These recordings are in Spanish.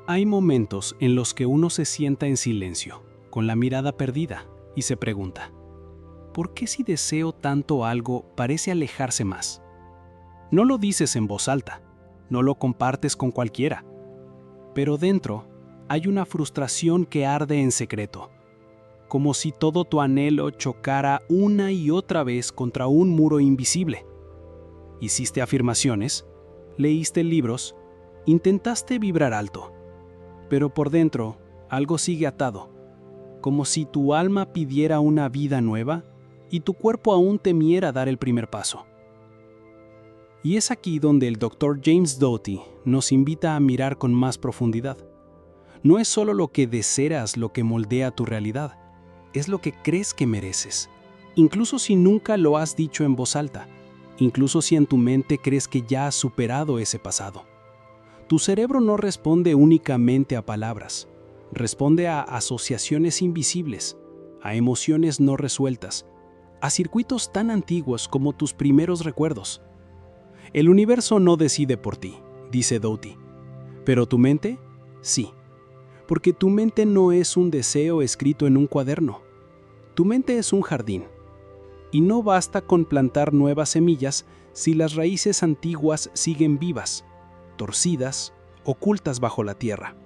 Hay momentos en los que uno se sienta en silencio, con la mirada perdida, y se pregunta, ¿por qué si deseo tanto algo parece alejarse más? No lo dices en voz alta, no lo compartes con cualquiera, pero dentro hay una frustración que arde en secreto, como si todo tu anhelo chocara una y otra vez contra un muro invisible. Hiciste afirmaciones, leíste libros, intentaste vibrar alto, pero por dentro algo sigue atado, como si tu alma pidiera una vida nueva y tu cuerpo aún temiera dar el primer paso. Y es aquí donde el Dr. James Doty nos invita a mirar con más profundidad. No es solo lo que deseas lo que moldea tu realidad, es lo que crees que mereces. Incluso si nunca lo has dicho en voz alta, incluso si en tu mente crees que ya has superado ese pasado. Tu cerebro no responde únicamente a palabras, responde a asociaciones invisibles, a emociones no resueltas, a circuitos tan antiguos como tus primeros recuerdos. El universo no decide por ti, dice Doty, pero tu mente, sí, porque tu mente no es un deseo escrito en un cuaderno. Tu mente es un jardín, y no basta con plantar nuevas semillas si las raíces antiguas siguen vivas, torcidas, ocultas bajo la tierra.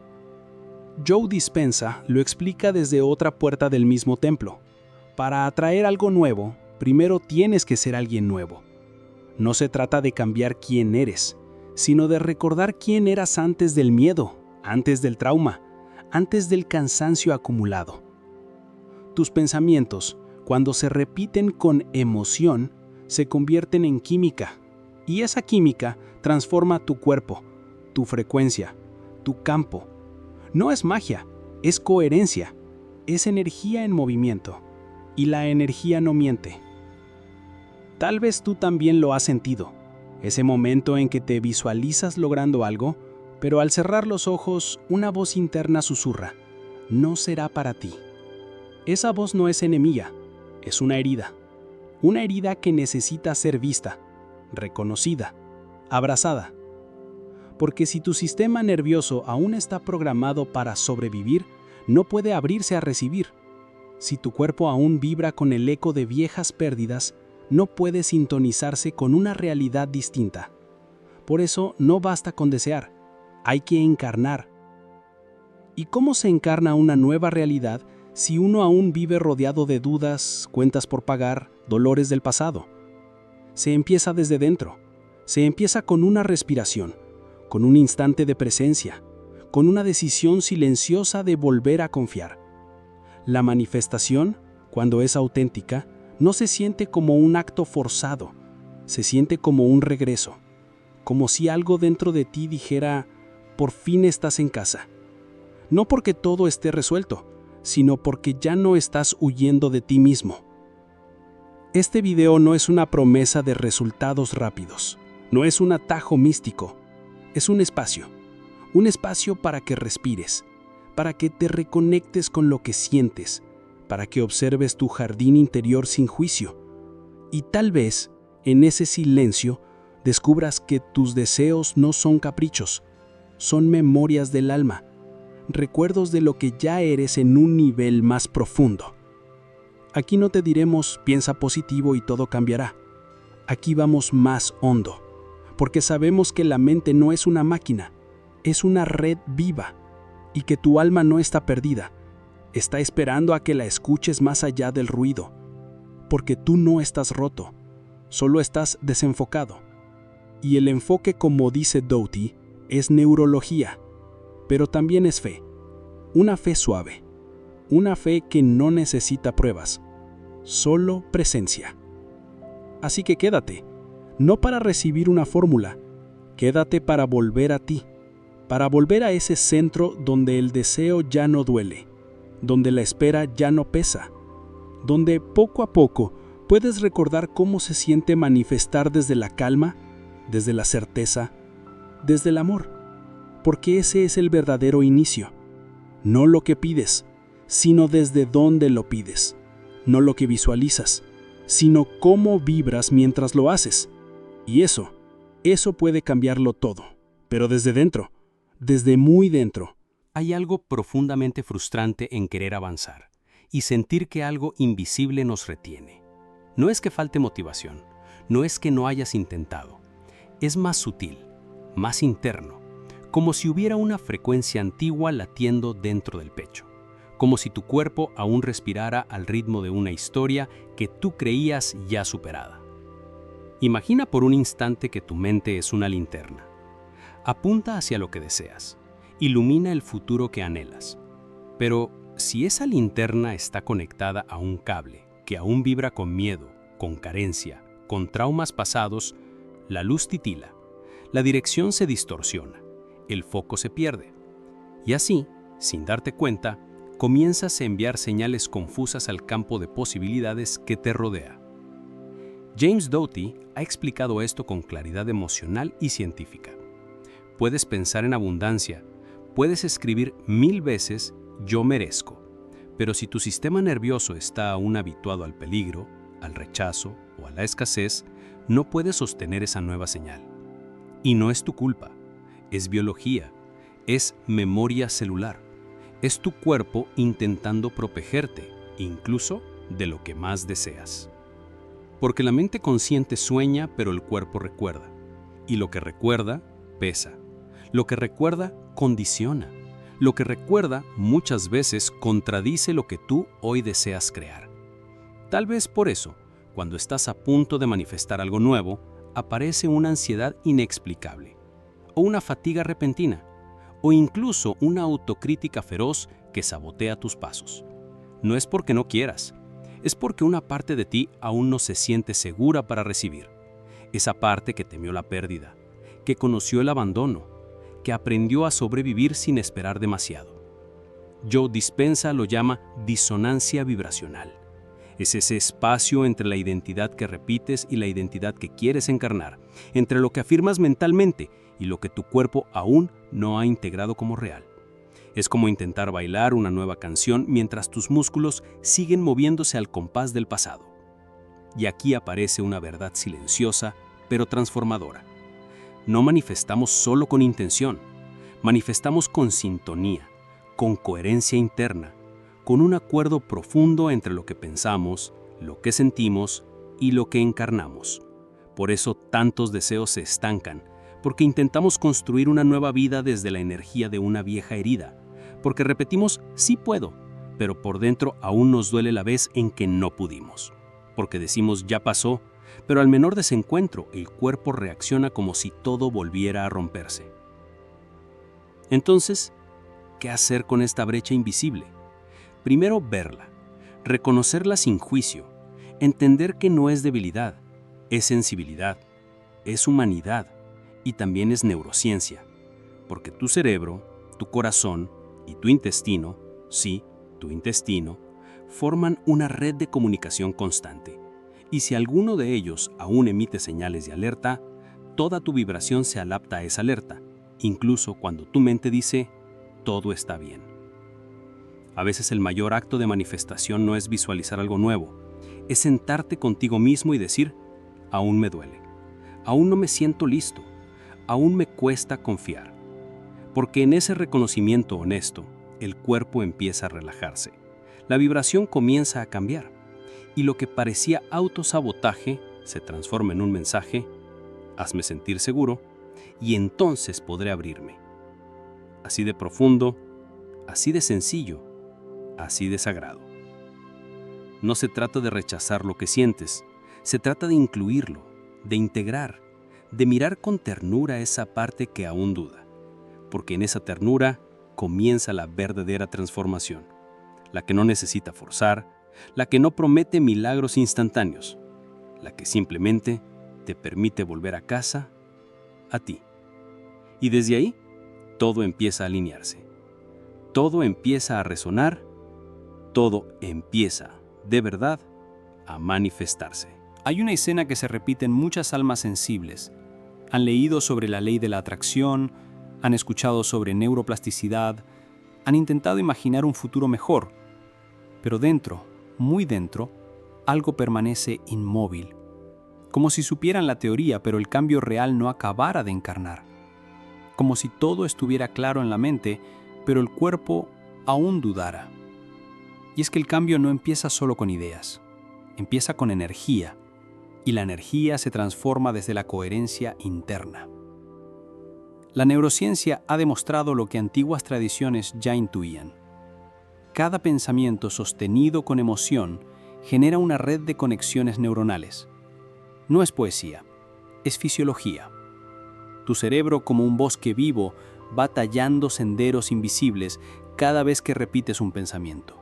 Joe Dispenza lo explica desde otra puerta del mismo templo. Para atraer algo nuevo, primero tienes que ser alguien nuevo. No se trata de cambiar quién eres, sino de recordar quién eras antes del miedo, antes del trauma, antes del cansancio acumulado. Tus pensamientos, cuando se repiten con emoción, se convierten en química, y esa química transforma tu cuerpo, tu frecuencia, tu campo. No es magia, es coherencia, es energía en movimiento, y la energía no miente. Tal vez tú también lo has sentido, ese momento en que te visualizas logrando algo, pero al cerrar los ojos, una voz interna susurra, no será para ti. Esa voz no es enemiga, es una herida que necesita ser vista, reconocida, abrazada. Porque si tu sistema nervioso aún está programado para sobrevivir, no puede abrirse a recibir. Si tu cuerpo aún vibra con el eco de viejas pérdidas, no puede sintonizarse con una realidad distinta. Por eso no basta con desear, hay que encarnar. ¿Y cómo se encarna una nueva realidad si uno aún vive rodeado de dudas, cuentas por pagar, dolores del pasado? Se empieza desde dentro, se empieza con una respiración, con un instante de presencia, con una decisión silenciosa de volver a confiar. La manifestación, cuando es auténtica, no se siente como un acto forzado, se siente como un regreso, como si algo dentro de ti dijera, por fin estás en casa. No porque todo esté resuelto, sino porque ya no estás huyendo de ti mismo. Este video no es una promesa de resultados rápidos, no es un atajo místico, es un espacio para que respires, para que te reconectes con lo que sientes, para que observes tu jardín interior sin juicio. Y tal vez, en ese silencio, descubras que tus deseos no son caprichos, son memorias del alma, recuerdos de lo que ya eres en un nivel más profundo. Aquí no te diremos piensa positivo y todo cambiará. Aquí vamos más hondo, porque sabemos que la mente no es una máquina, es una red viva, y que tu alma no está perdida, está esperando a que la escuches más allá del ruido, porque tú no estás roto, solo estás desenfocado. Y el enfoque, como dice Doty, es neurología, pero también es fe, una fe suave, una fe que no necesita pruebas, solo presencia. Así que quédate, no para recibir una fórmula, quédate para volver a ti, para volver a ese centro donde el deseo ya no duele, donde la espera ya no pesa, donde poco a poco puedes recordar cómo se siente manifestar desde la calma, desde la certeza, desde el amor, porque ese es el verdadero inicio. No lo que pides, sino desde dónde lo pides. No lo que visualizas, sino cómo vibras mientras lo haces. Y eso puede cambiarlo todo, pero desde dentro, desde muy dentro, Hay algo profundamente frustrante en querer avanzar y sentir que algo invisible nos retiene. No es que falte motivación, no es que no hayas intentado. Es más sutil, más interno, como si hubiera una frecuencia antigua latiendo dentro del pecho, como si tu cuerpo aún respirara al ritmo de una historia que tú creías ya superada. Imagina por un instante que tu mente es una linterna. Apunta hacia lo que deseas, ilumina el futuro que anhelas. Pero si esa linterna está conectada a un cable que aún vibra con miedo, con carencia, con traumas pasados, la luz titila, la dirección se distorsiona, el foco se pierde. Y así, sin darte cuenta, comienzas a enviar señales confusas al campo de posibilidades que te rodea. James Doty ha explicado esto con claridad emocional y científica. Puedes pensar en abundancia, puedes escribir 1000 veces «yo merezco», pero si tu sistema nervioso está aún habituado al peligro, al rechazo o a la escasez, no puedes sostener esa nueva señal. Y no es tu culpa, es biología, es memoria celular, es tu cuerpo intentando protegerte, incluso de lo que más deseas. Porque la mente consciente sueña, pero el cuerpo recuerda. Y lo que recuerda, pesa. Lo que recuerda, condiciona. Lo que recuerda, muchas veces, contradice lo que tú hoy deseas crear. Tal vez por eso, cuando estás a punto de manifestar algo nuevo, aparece una ansiedad inexplicable, o una fatiga repentina, o incluso una autocrítica feroz que sabotea tus pasos. No es porque no quieras, es porque una parte de ti aún no se siente segura para recibir. Esa parte que temió la pérdida, que conoció el abandono, que aprendió a sobrevivir sin esperar demasiado. Joe Dispenza lo llama disonancia vibracional. Es ese espacio entre la identidad que repites y la identidad que quieres encarnar, entre lo que afirmas mentalmente y lo que tu cuerpo aún no ha integrado como real. Es como intentar bailar una nueva canción mientras tus músculos siguen moviéndose al compás del pasado. Y aquí aparece una verdad silenciosa, pero transformadora. No manifestamos solo con intención, manifestamos con sintonía, con coherencia interna, con un acuerdo profundo entre lo que pensamos, lo que sentimos y lo que encarnamos. Por eso tantos deseos se estancan, porque intentamos construir una nueva vida desde la energía de una vieja herida, porque repetimos «sí puedo», pero por dentro aún nos duele la vez en que no pudimos, porque decimos «ya pasó», pero al menor desencuentro el cuerpo reacciona como si todo volviera a romperse. Entonces, ¿qué hacer con esta brecha invisible? Primero, verla, reconocerla sin juicio, entender que no es debilidad, es sensibilidad, es humanidad y también es neurociencia, porque tu cerebro, tu corazón y tu intestino, sí, tu intestino, forman una red de comunicación constante. Y si alguno de ellos aún emite señales de alerta, toda tu vibración se adapta a esa alerta, incluso cuando tu mente dice, todo está bien. A veces el mayor acto de manifestación no es visualizar algo nuevo, es sentarte contigo mismo y decir, aún me duele, aún no me siento listo, aún me cuesta confiar. Porque en ese reconocimiento honesto, el cuerpo empieza a relajarse, la vibración comienza a cambiar, y lo que parecía autosabotaje se transforma en un mensaje, hazme sentir seguro, y entonces podré abrirme. Así de profundo, así de sencillo, así de sagrado. No se trata de rechazar lo que sientes, se trata de incluirlo, de integrar, de mirar con ternura esa parte que aún duda, porque en esa ternura comienza la verdadera transformación, la que no necesita forzar, la que no promete milagros instantáneos, la que simplemente te permite volver a casa, a ti. Y desde ahí, todo empieza a alinearse, todo empieza a resonar, todo empieza, de verdad, a manifestarse. Hay una escena que se repite en muchas almas sensibles. Han leído sobre la ley de la atracción, han escuchado sobre neuroplasticidad, han intentado imaginar un futuro mejor, pero dentro, muy dentro, algo permanece inmóvil, como si supieran la teoría, pero el cambio real no acabara de encarnar, como si todo estuviera claro en la mente, pero el cuerpo aún dudara. Y es que el cambio no empieza solo con ideas, empieza con energía, y la energía se transforma desde la coherencia interna. La neurociencia ha demostrado lo que antiguas tradiciones ya intuían. Cada pensamiento sostenido con emoción genera una red de conexiones neuronales. No es poesía, es fisiología. Tu cerebro, como un bosque vivo, va tallando senderos invisibles cada vez que repites un pensamiento.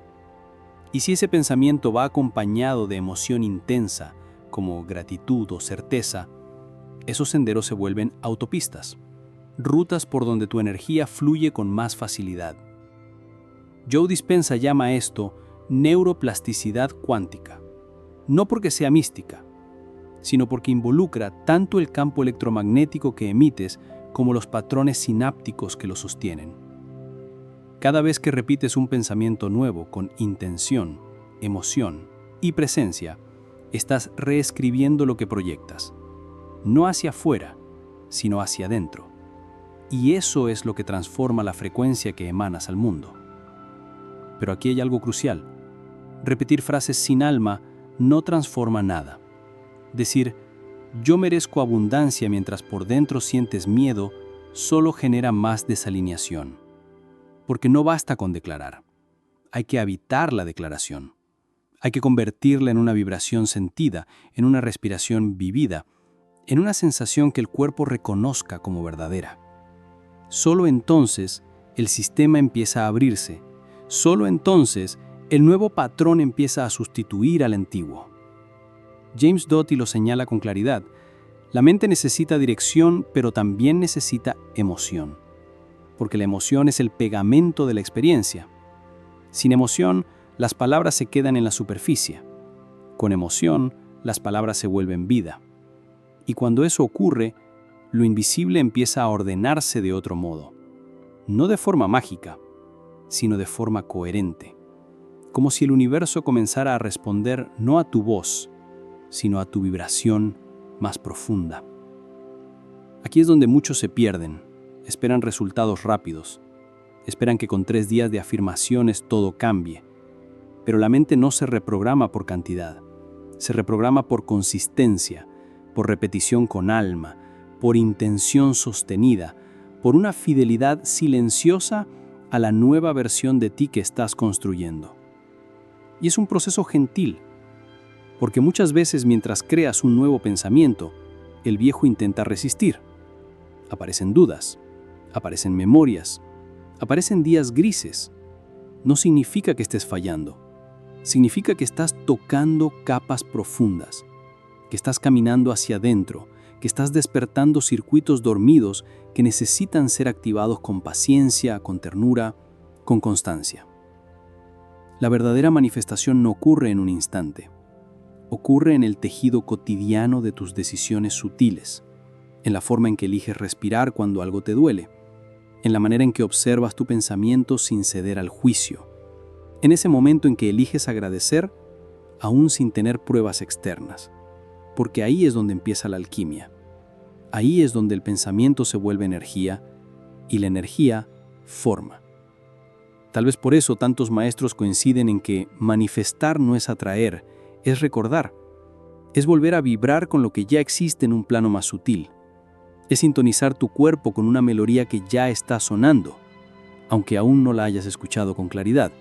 Y si ese pensamiento va acompañado de emoción intensa, como gratitud o certeza, esos senderos se vuelven autopistas, rutas por donde tu energía fluye con más facilidad. Joe Dispenza llama esto neuroplasticidad cuántica, no porque sea mística, sino porque involucra tanto el campo electromagnético que emites como los patrones sinápticos que lo sostienen. Cada vez que repites un pensamiento nuevo con intención, emoción y presencia, estás reescribiendo lo que proyectas, no hacia afuera, sino hacia adentro. Y eso es lo que transforma la frecuencia que emanas al mundo. Pero aquí hay algo crucial. Repetir frases sin alma no transforma nada. Decir, yo merezco abundancia mientras por dentro sientes miedo, solo genera más desalineación. Porque no basta con declarar. Hay que habitar la declaración. Hay que convertirla en una vibración sentida, en una respiración vivida, en una sensación que el cuerpo reconozca como verdadera. Solo entonces el sistema empieza a abrirse. Solo entonces el nuevo patrón empieza a sustituir al antiguo. James Doty lo señala con claridad. La mente necesita dirección, pero también necesita emoción. Porque la emoción es el pegamento de la experiencia. Sin emoción, las palabras se quedan en la superficie. Con emoción, las palabras se vuelven vida. Y cuando eso ocurre, lo invisible empieza a ordenarse de otro modo. No de forma mágica, sino de forma coherente. Como si el universo comenzara a responder no a tu voz, sino a tu vibración más profunda. Aquí es donde muchos se pierden, esperan resultados rápidos, esperan que con 3 días de afirmaciones todo cambie, pero la mente no se reprograma por cantidad, se reprograma por consistencia, por repetición con alma, por intención sostenida, por una fidelidad silenciosa a la nueva versión de ti que estás construyendo. Y es un proceso gentil, porque muchas veces mientras creas un nuevo pensamiento, el viejo intenta resistir. Aparecen dudas, aparecen memorias, aparecen días grises. No significa que estés fallando, significa que estás tocando capas profundas, que estás caminando hacia adentro, que estás despertando circuitos dormidos que necesitan ser activados con paciencia, con ternura, con constancia. La verdadera manifestación no ocurre en un instante. Ocurre en el tejido cotidiano de tus decisiones sutiles, en la forma en que eliges respirar cuando algo te duele, en la manera en que observas tu pensamiento sin ceder al juicio, en ese momento en que eliges agradecer aún sin tener pruebas externas, porque ahí es donde empieza la alquimia. Ahí es donde el pensamiento se vuelve energía y la energía forma. Tal vez por eso tantos maestros coinciden en que manifestar no es atraer, es recordar, es volver a vibrar con lo que ya existe en un plano más sutil, es sintonizar tu cuerpo con una melodía que ya está sonando, aunque aún no la hayas escuchado con claridad.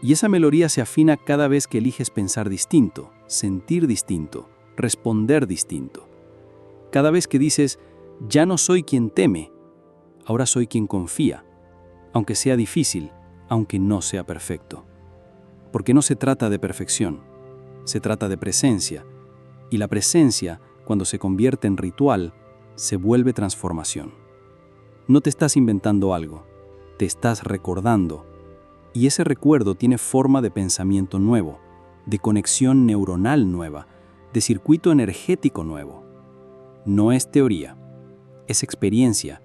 Y esa melodía se afina cada vez que eliges pensar distinto, sentir distinto, responder distinto. Cada vez que dices, ya no soy quien teme, ahora soy quien confía, aunque sea difícil, aunque no sea perfecto. Porque no se trata de perfección, se trata de presencia, y la presencia, cuando se convierte en ritual, se vuelve transformación. No te estás inventando algo, te estás recordando, y ese recuerdo tiene forma de pensamiento nuevo, de conexión neuronal nueva, de circuito energético nuevo. No es teoría, es experiencia,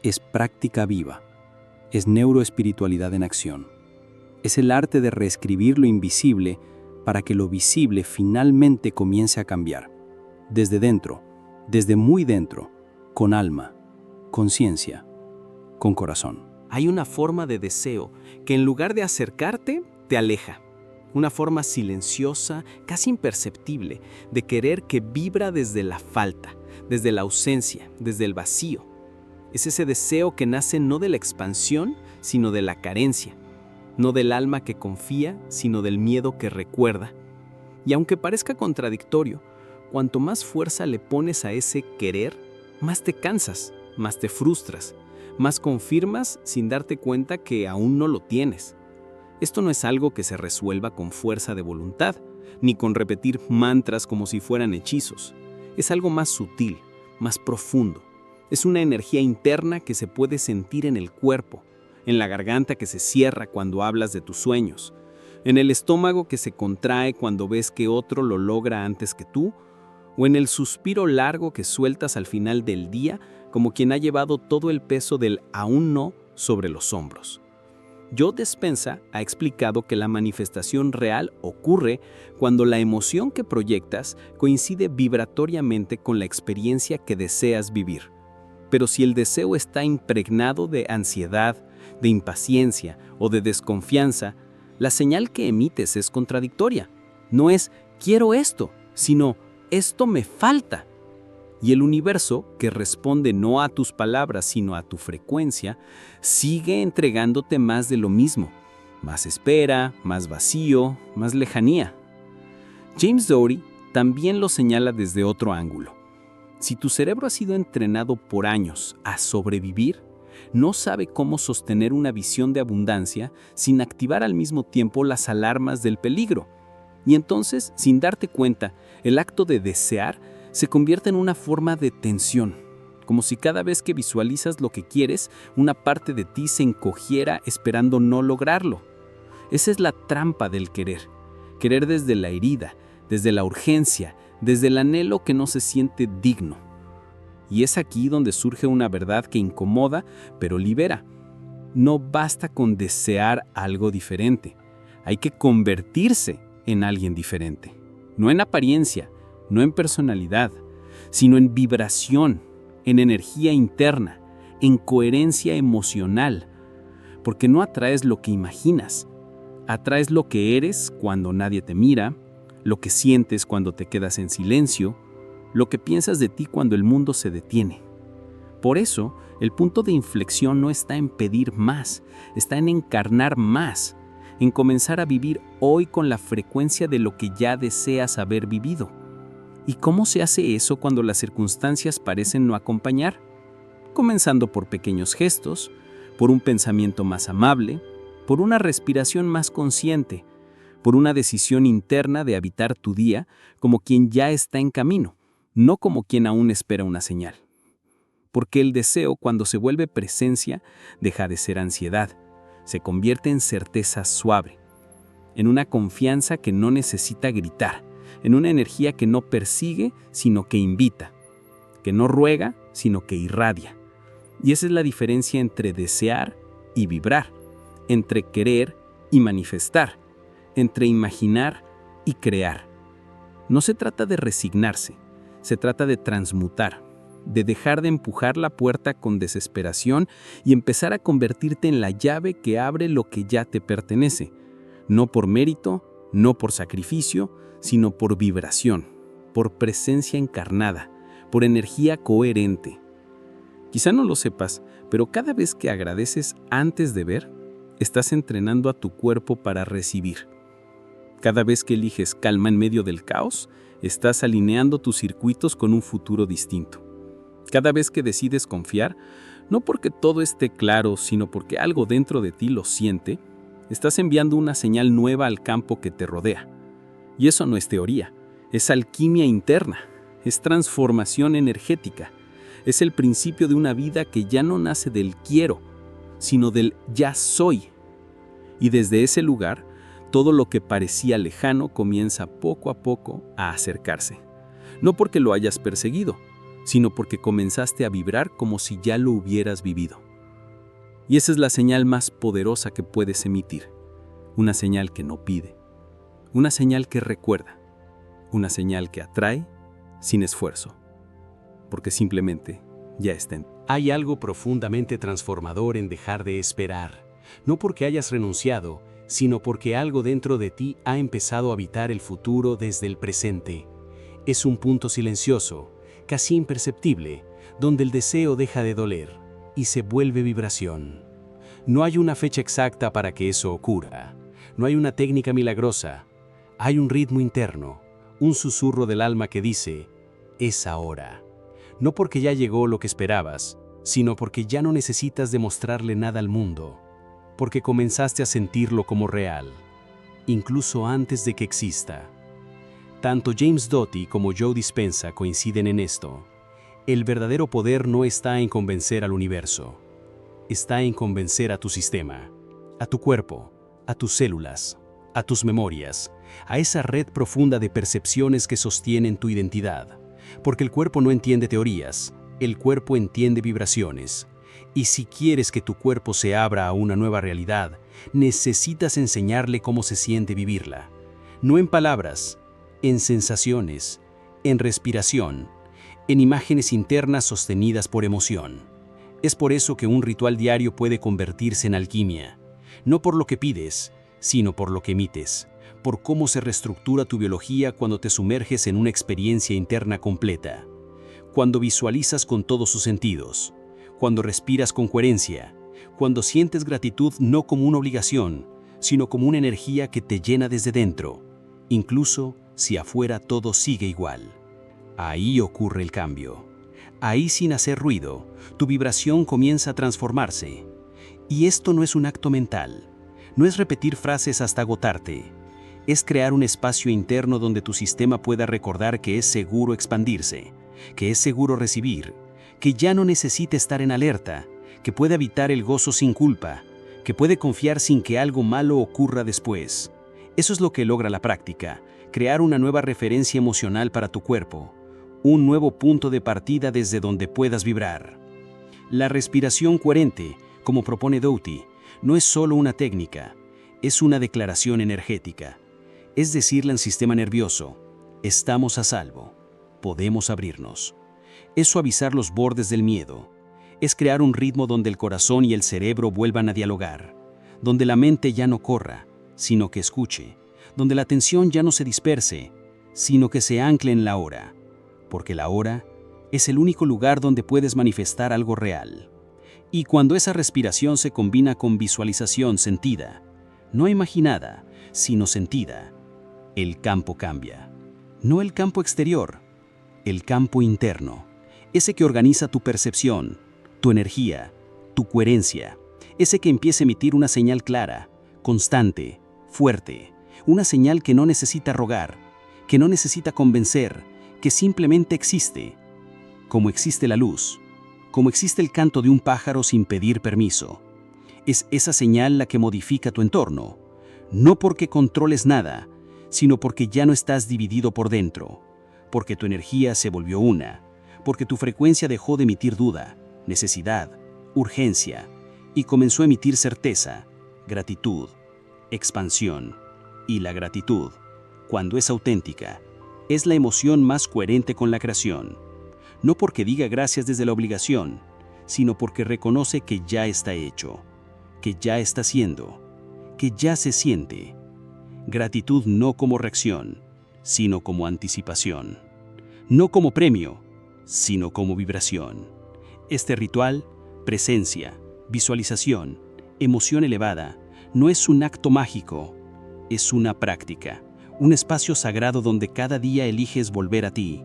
es práctica viva, es neuroespiritualidad en acción. Es el arte de reescribir lo invisible para que lo visible finalmente comience a cambiar. Desde dentro, desde muy dentro, con alma, conciencia, con corazón. Hay una forma de deseo que en lugar de acercarte, te aleja. Una forma silenciosa, casi imperceptible, de querer que vibra desde la falta, desde la ausencia, desde el vacío. Es ese deseo que nace no de la expansión, sino de la carencia. No del alma que confía, sino del miedo que recuerda. Y aunque parezca contradictorio, cuanto más fuerza le pones a ese querer, más te cansas, más te frustras, más confirmas sin darte cuenta que aún no lo tienes. Esto no es algo que se resuelva con fuerza de voluntad, ni con repetir mantras como si fueran hechizos. Es algo más sutil, más profundo. Es una energía interna que se puede sentir en el cuerpo, en la garganta que se cierra cuando hablas de tus sueños, en el estómago que se contrae cuando ves que otro lo logra antes que tú, o en el suspiro largo que sueltas al final del día como quien ha llevado todo el peso del aún no sobre los hombros. Joe Dispenza ha explicado que la manifestación real ocurre cuando la emoción que proyectas coincide vibratoriamente con la experiencia que deseas vivir. Pero si el deseo está impregnado de ansiedad, de impaciencia o de desconfianza, la señal que emites es contradictoria. No es quiero esto, sino esto me falta. Y el universo, que responde no a tus palabras sino a tu frecuencia, sigue entregándote más de lo mismo. Más espera, más vacío, más lejanía. James Doty también lo señala desde otro ángulo. Si tu cerebro ha sido entrenado por años a sobrevivir, no sabe cómo sostener una visión de abundancia sin activar al mismo tiempo las alarmas del peligro. Y entonces, sin darte cuenta, el acto de desear se convierte en una forma de tensión, como si cada vez que visualizas lo que quieres, una parte de ti se encogiera esperando no lograrlo. Esa es la trampa del querer. Querer desde la herida, desde la urgencia, desde el anhelo que no se siente digno. Y es aquí donde surge una verdad que incomoda, pero libera. No basta con desear algo diferente. Hay que convertirse en alguien diferente. No en apariencia, no en personalidad, sino en vibración, en energía interna, en coherencia emocional. Porque no atraes lo que imaginas, atraes lo que eres cuando nadie te mira, lo que sientes cuando te quedas en silencio, lo que piensas de ti cuando el mundo se detiene. Por eso, el punto de inflexión no está en pedir más, está en encarnar más, en comenzar a vivir hoy con la frecuencia de lo que ya deseas haber vivido. ¿Y cómo se hace eso cuando las circunstancias parecen no acompañar? Comenzando por pequeños gestos, por un pensamiento más amable, por una respiración más consciente, por una decisión interna de habitar tu día como quien ya está en camino, no como quien aún espera una señal. Porque el deseo, cuando se vuelve presencia, deja de ser ansiedad, se convierte en certeza suave, en una confianza que no necesita gritar, en una energía que no persigue, sino que invita, que no ruega, sino que irradia. Y esa es la diferencia entre desear y vibrar, entre querer y manifestar, entre imaginar y crear. No se trata de resignarse, se trata de transmutar, de dejar de empujar la puerta con desesperación y empezar a convertirte en la llave que abre lo que ya te pertenece, no por mérito, no por sacrificio, sino por vibración, por presencia encarnada, por energía coherente. Quizá no lo sepas, pero cada vez que agradeces antes de ver, estás entrenando a tu cuerpo para recibir. Cada vez que eliges calma en medio del caos, estás alineando tus circuitos con un futuro distinto. Cada vez que decides confiar, no porque todo esté claro, sino porque algo dentro de ti lo siente, estás enviando una señal nueva al campo que te rodea. Y eso no es teoría, es alquimia interna, es transformación energética, es el principio de una vida que ya no nace del quiero, sino del ya soy. Y desde ese lugar, todo lo que parecía lejano comienza poco a poco a acercarse. No porque lo hayas perseguido, sino porque comenzaste a vibrar como si ya lo hubieras vivido. Y esa es la señal más poderosa que puedes emitir, una señal que no pide, una señal que recuerda, una señal que atrae sin esfuerzo, porque simplemente ya está en ti. Hay algo profundamente transformador en dejar de esperar, no porque hayas renunciado, sino porque algo dentro de ti ha empezado a habitar el futuro desde el presente. Es un punto silencioso, casi imperceptible, donde el deseo deja de doler y se vuelve vibración. No hay una fecha exacta para que eso ocurra. No hay una técnica milagrosa. Hay un ritmo interno, un susurro del alma que dice, es ahora. No porque ya llegó lo que esperabas, sino porque ya no necesitas demostrarle nada al mundo, porque comenzaste a sentirlo como real, incluso antes de que exista. Tanto James Doty como Joe Dispenza coinciden en esto. El verdadero poder no está en convencer al universo, está en convencer a tu sistema, a tu cuerpo, a tus células, a tus memorias, a esa red profunda de percepciones que sostienen tu identidad. Porque el cuerpo no entiende teorías, el cuerpo entiende vibraciones. Y si quieres que tu cuerpo se abra a una nueva realidad, necesitas enseñarle cómo se siente vivirla. No en palabras, en sensaciones, en respiración, en imágenes internas sostenidas por emoción. Es por eso que un ritual diario puede convertirse en alquimia, no por lo que pides, sino por lo que emites, por cómo se reestructura tu biología cuando te sumerges en una experiencia interna completa, cuando visualizas con todos sus sentidos, cuando respiras con coherencia, cuando sientes gratitud no como una obligación, sino como una energía que te llena desde dentro, incluso si afuera todo sigue igual. Ahí ocurre el cambio. Ahí, sin hacer ruido, tu vibración comienza a transformarse. Y esto no es un acto mental, no es repetir frases hasta agotarte. Es crear un espacio interno donde tu sistema pueda recordar que es seguro expandirse, que es seguro recibir, que ya no necesita estar en alerta, que puede habitar el gozo sin culpa, que puede confiar sin que algo malo ocurra después. Eso es lo que logra la práctica, crear una nueva referencia emocional para tu cuerpo, un nuevo punto de partida desde donde puedas vibrar. La respiración coherente, como propone Doty, no es solo una técnica, es una declaración energética. Es decirle al sistema nervioso, estamos a salvo, podemos abrirnos. Es suavizar los bordes del miedo. Es crear un ritmo donde el corazón y el cerebro vuelvan a dialogar, donde la mente ya no corra, sino que escuche, donde la atención ya no se disperse, sino que se ancle en la hora, porque la hora es el único lugar donde puedes manifestar algo real. Y cuando esa respiración se combina con visualización sentida, no imaginada, sino sentida, el campo cambia. No el campo exterior, el campo interno, ese que organiza tu percepción, tu energía, tu coherencia, ese que empieza a emitir una señal clara, constante, fuerte, una señal que no necesita rogar, que no necesita convencer, que simplemente existe, como existe la luz, como existe el canto de un pájaro sin pedir permiso. Es esa señal la que modifica tu entorno, no porque controles nada, sino porque ya no estás dividido por dentro, porque tu energía se volvió una, porque tu frecuencia dejó de emitir duda, necesidad, urgencia, y comenzó a emitir certeza, gratitud, expansión. Y la gratitud, cuando es auténtica, es la emoción más coherente con la creación. No porque diga gracias desde la obligación, sino porque reconoce que ya está hecho, que ya está siendo, que ya se siente. Gratitud no como reacción, sino como anticipación. No como premio, sino como vibración. Este ritual, presencia, visualización, emoción elevada, no es un acto mágico, es una práctica, un espacio sagrado donde cada día eliges volver a ti,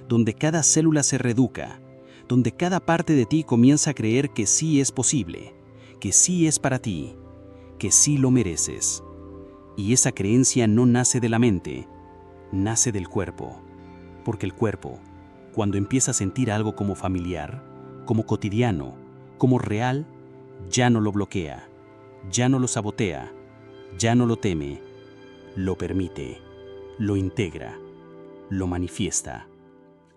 donde cada célula se reeduca, donde cada parte de ti comienza a creer que sí es posible, que sí es para ti, que sí lo mereces. Y esa creencia no nace de la mente, nace del cuerpo, porque el cuerpo, cuando empieza a sentir algo como familiar, como cotidiano, como real, ya no lo bloquea, ya no lo sabotea, ya no lo teme, lo permite, lo integra, lo manifiesta.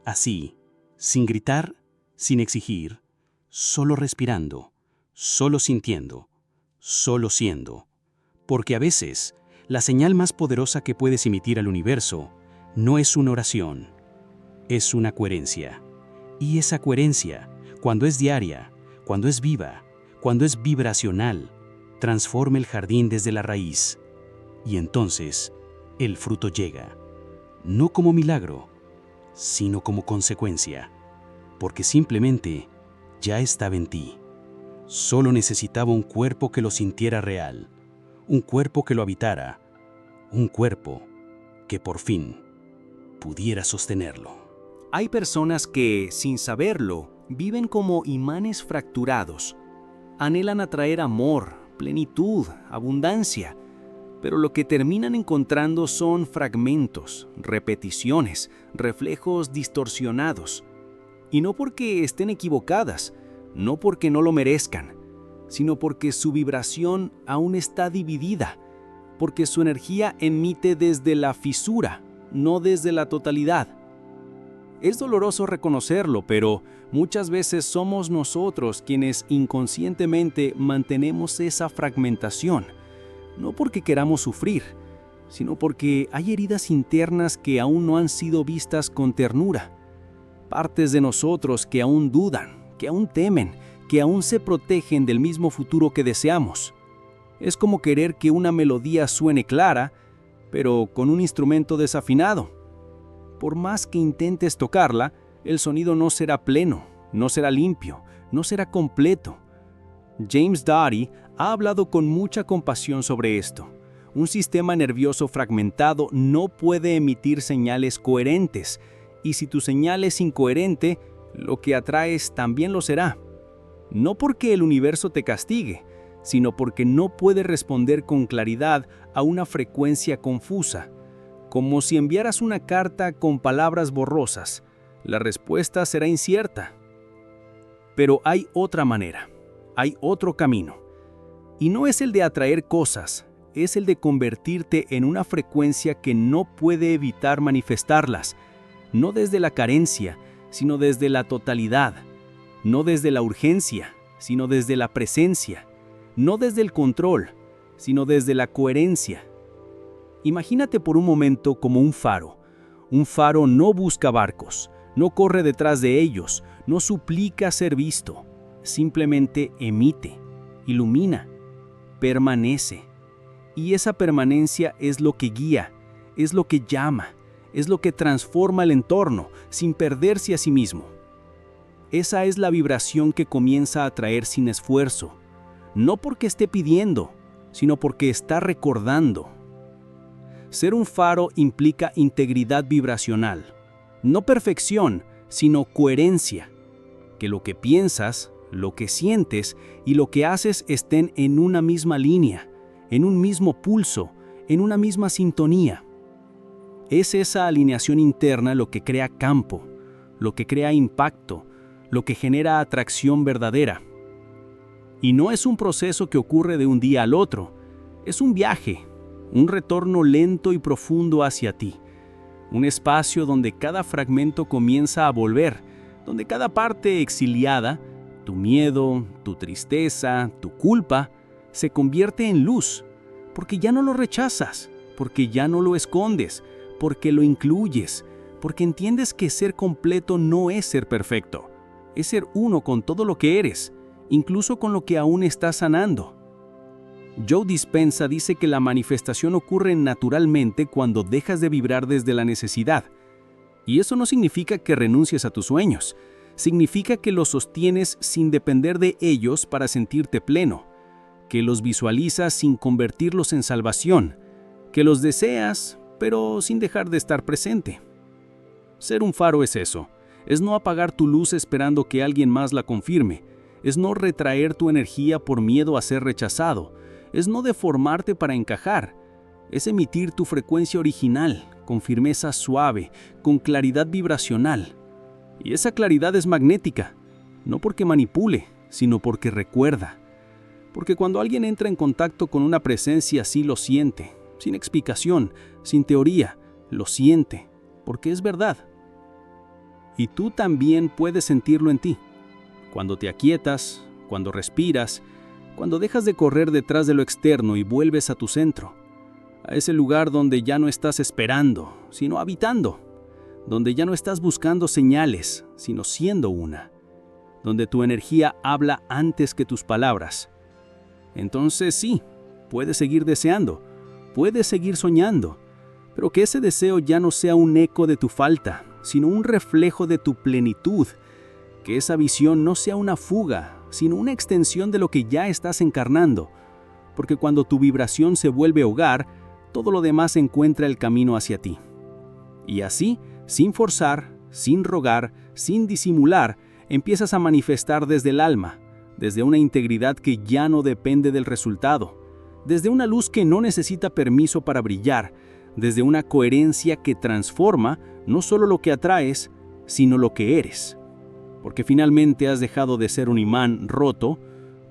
Así, sin gritar, sin exigir, solo respirando, solo sintiendo, solo siendo. Porque a veces, la señal más poderosa que puedes emitir al universo no es una oración, es una coherencia. Y esa coherencia, Cuando es diaria, cuando es viva, cuando es vibracional, transforma el jardín desde la raíz. Y entonces, el fruto llega, no como milagro, sino como consecuencia, porque simplemente ya estaba en ti. Solo necesitaba un cuerpo que lo sintiera real, un cuerpo que lo habitara, un cuerpo que por fin pudiera sostenerlo. Hay personas que, sin saberlo, viven como imanes fracturados. Anhelan atraer amor, plenitud, abundancia, pero lo que terminan encontrando son fragmentos, repeticiones, reflejos distorsionados. Y no porque estén equivocadas, no porque no lo merezcan, sino porque su vibración aún está dividida, porque su energía emite desde la fisura, no desde la totalidad. Es doloroso reconocerlo, pero muchas veces somos nosotros quienes inconscientemente mantenemos esa fragmentación, no porque queramos sufrir, sino porque hay heridas internas que aún no han sido vistas con ternura, partes de nosotros que aún dudan, que aún temen, que aún se protegen del mismo futuro que deseamos. Es como querer que una melodía suene clara, pero con un instrumento desafinado. Por más que intentes tocarla, el sonido no será pleno, no será limpio, no será completo. James Doty ha hablado con mucha compasión sobre esto. Un sistema nervioso fragmentado no puede emitir señales coherentes, y si tu señal es incoherente, lo que atraes también lo será. No porque el universo te castigue, sino porque no puede responder con claridad a una frecuencia confusa. Como si enviaras una carta con palabras borrosas, la respuesta será incierta. Pero hay otra manera, hay otro camino. Y no es el de atraer cosas, es el de convertirte en una frecuencia que no puede evitar manifestarlas, no desde la carencia, sino desde la totalidad, no desde la urgencia, sino desde la presencia, no desde el control, sino desde la coherencia. Imagínate por un momento como un faro. Un faro no busca barcos, no corre detrás de ellos, no suplica ser visto, simplemente emite, ilumina, permanece. Y esa permanencia es lo que guía, es lo que llama, es lo que transforma el entorno sin perderse a sí mismo. Esa es la vibración que comienza a atraer sin esfuerzo, no porque esté pidiendo, sino porque está recordando. Ser un faro implica integridad vibracional, no perfección, sino coherencia. Que lo que piensas, lo que sientes y lo que haces estén en una misma línea, en un mismo pulso, en una misma sintonía. Es esa alineación interna lo que crea campo, lo que crea impacto, lo que genera atracción verdadera. Y no es un proceso que ocurre de un día al otro, es un viaje, un retorno lento y profundo hacia ti, un espacio donde cada fragmento comienza a volver, donde cada parte exiliada, tu miedo, tu tristeza, tu culpa, se convierte en luz, porque ya no lo rechazas, porque ya no lo escondes, porque lo incluyes, porque entiendes que ser completo no es ser perfecto, es ser uno con todo lo que eres, incluso con lo que aún estás sanando. Joe Dispenza dice que la manifestación ocurre naturalmente cuando dejas de vibrar desde la necesidad. Y eso no significa que renuncies a tus sueños, significa que los sostienes sin depender de ellos para sentirte pleno, que los visualizas sin convertirlos en salvación, que los deseas, pero sin dejar de estar presente. Ser un faro es eso, es no apagar tu luz esperando que alguien más la confirme, es no retraer tu energía por miedo a ser rechazado, es no deformarte para encajar, es emitir tu frecuencia original, con firmeza suave, con claridad vibracional. Y esa claridad es magnética, no porque manipule, sino porque recuerda. Porque cuando alguien entra en contacto con una presencia así lo siente, sin explicación, sin teoría, lo siente, porque es verdad. Y tú también puedes sentirlo en ti. Cuando te aquietas, cuando respiras, cuando dejas de correr detrás de lo externo y vuelves a tu centro, a ese lugar donde ya no estás esperando, sino habitando, donde ya no estás buscando señales, sino siendo una, donde tu energía habla antes que tus palabras. Entonces sí, puedes seguir deseando, puedes seguir soñando, pero que ese deseo ya no sea un eco de tu falta, sino un reflejo de tu plenitud, que esa visión no sea una fuga, sino una extensión de lo que ya estás encarnando, porque cuando tu vibración se vuelve hogar, todo lo demás encuentra el camino hacia ti. Y así, sin forzar, sin rogar, sin disimular, empiezas a manifestar desde el alma, desde una integridad que ya no depende del resultado, desde una luz que no necesita permiso para brillar, desde una coherencia que transforma no solo lo que atraes, sino lo que eres. Porque finalmente has dejado de ser un imán roto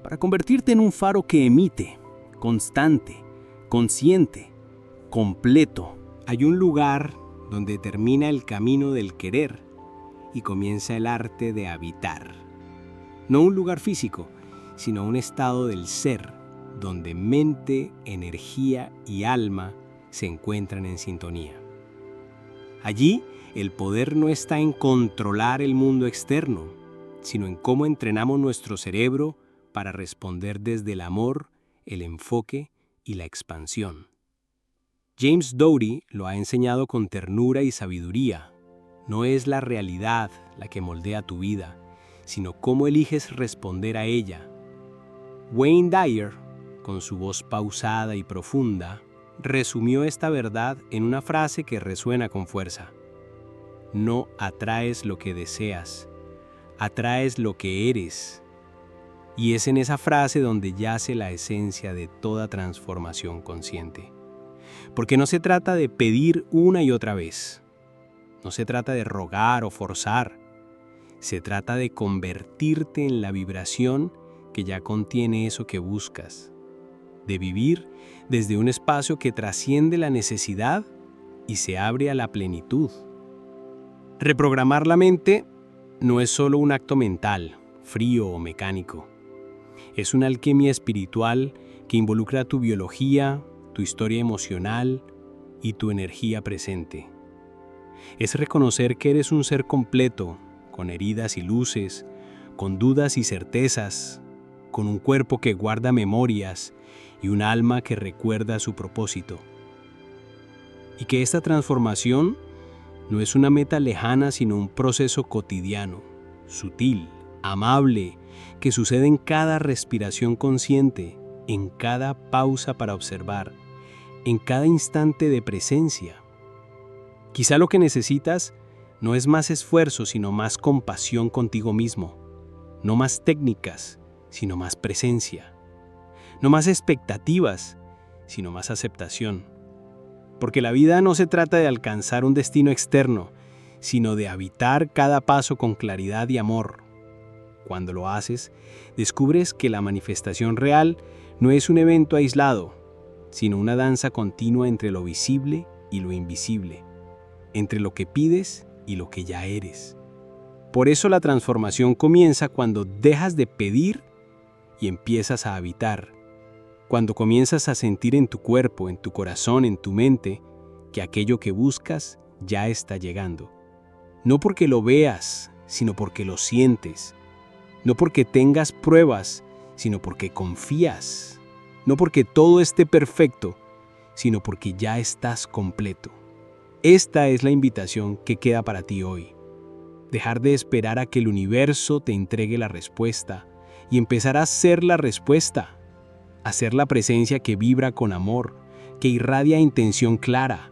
para convertirte en un faro que emite, constante, consciente, completo. Hay un lugar donde termina el camino del querer y comienza el arte de habitar. No un lugar físico, sino un estado del ser, donde mente, energía y alma se encuentran en sintonía. Allí, el poder no está en controlar el mundo externo, sino en cómo entrenamos nuestro cerebro para responder desde el amor, el enfoque y la expansión. James Doty lo ha enseñado con ternura y sabiduría. No es la realidad la que moldea tu vida, sino cómo eliges responder a ella. Wayne Dyer, con su voz pausada y profunda, resumió esta verdad en una frase que resuena con fuerza. No atraes lo que deseas, atraes lo que eres. Y es en esa frase donde yace la esencia de toda transformación consciente. Porque no se trata de pedir una y otra vez. No se trata de rogar o forzar. Se trata de convertirte en la vibración que ya contiene eso que buscas. De vivir desde un espacio que trasciende la necesidad y se abre a la plenitud. Reprogramar la mente no es solo un acto mental, frío o mecánico. Es una alquimia espiritual que involucra tu biología, tu historia emocional y tu energía presente. Es reconocer que eres un ser completo, con heridas y luces, con dudas y certezas, con un cuerpo que guarda memorias y un alma que recuerda su propósito. Y que esta transformación no es una meta lejana, sino un proceso cotidiano, sutil, amable, que sucede en cada respiración consciente, en cada pausa para observar, en cada instante de presencia. Quizá lo que necesitas no es más esfuerzo, sino más compasión contigo mismo, no más técnicas, sino más presencia, no más expectativas, sino más aceptación. Porque la vida no se trata de alcanzar un destino externo, sino de habitar cada paso con claridad y amor. Cuando lo haces, descubres que la manifestación real no es un evento aislado, sino una danza continua entre lo visible y lo invisible, entre lo que pides y lo que ya eres. Por eso la transformación comienza cuando dejas de pedir y empiezas a habitar. Cuando comienzas a sentir en tu cuerpo, en tu corazón, en tu mente, que aquello que buscas ya está llegando. No porque lo veas, sino porque lo sientes. No porque tengas pruebas, sino porque confías. No porque todo esté perfecto, sino porque ya estás completo. Esta es la invitación que queda para ti hoy. Dejar de esperar a que el universo te entregue la respuesta y empezar a ser la respuesta. A ser la presencia que vibra con amor, que irradia intención clara,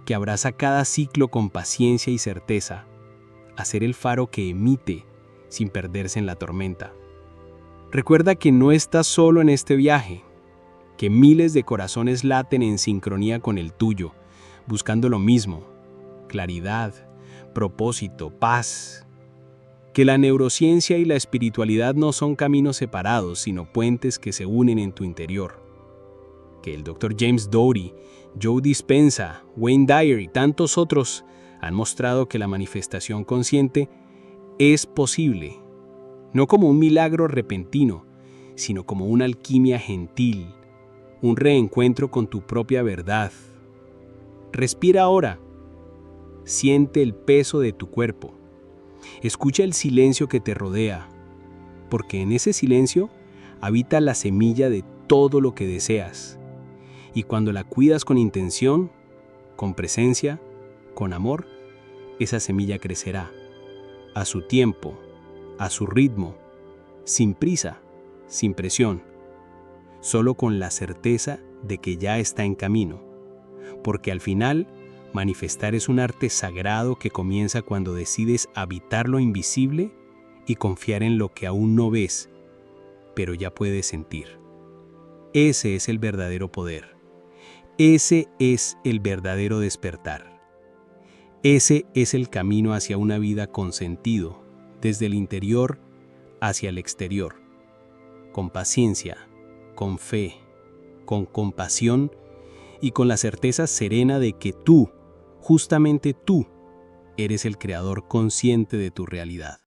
que abraza cada ciclo con paciencia y certeza. A ser el faro que emite sin perderse en la tormenta. Recuerda que no estás solo en este viaje, que miles de corazones laten en sincronía con el tuyo, buscando lo mismo: claridad, propósito, paz. Que la neurociencia y la espiritualidad no son caminos separados, sino puentes que se unen en tu interior. Que el Dr. James Doty, Joe Dispenza, Wayne Dyer y tantos otros han mostrado que la manifestación consciente es posible, no como un milagro repentino, sino como una alquimia gentil, un reencuentro con tu propia verdad. Respira ahora. Siente el peso de tu cuerpo. Escucha el silencio que te rodea. porque en ese silencio habita la semilla de todo lo que deseas. Y cuando la cuidas con intención, con presencia, con amor, esa semilla crecerá, a su tiempo, a su ritmo, sin prisa, sin presión, solo con la certeza de que ya está en camino, porque al final, manifestar es un arte sagrado que comienza cuando decides habitar lo invisible y confiar en lo que aún no ves, pero ya puedes sentir. Ese es el verdadero poder. Ese es el verdadero despertar. Ese es el camino hacia una vida con sentido, desde el interior hacia el exterior, con paciencia, con fe, con compasión y con la certeza serena de que tú, justamente tú, eres el creador consciente de tu realidad.